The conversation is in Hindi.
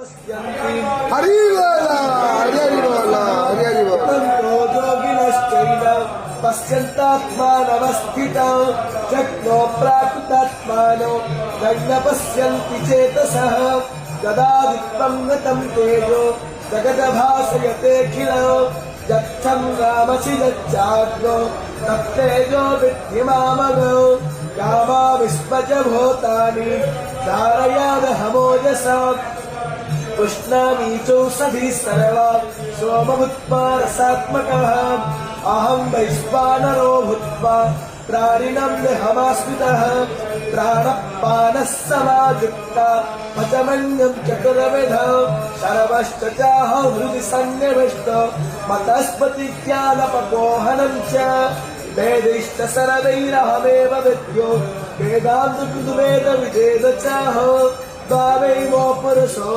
हरि बोला हरि हरि बोला हरि हरि बोला पश्यन्तात्मानवस्थितौ चक्रो प्राकृतात्मानो नग्न पश्यन्ति चेतसः गदादित्वं गतं तेजो जगदभासयतेऽखिलो यच्छं रामसि यच्चाग्नो तत्तेजो विद्धिमामगौ यामाविश्वच भूतानि धारयादहमोजसा कृष्णामीचौषधिः सर्वा सोमभूत्वा रसात्मकः अहं वैश्वानरो भूत्वा प्राणिनं देहमाश्रितः प्राणपानः समायुक्ता पचमन्यं चतुर्विधौ सर्वश्च चाहं हृदि सन्निविष्टो मतस्पतिज्ञानपकोहनं च वेदैश्च सर्वैरहमेव विद्यो वेदान्तकृद्वेदविदेव चाहो द्वावैवो पुरुषो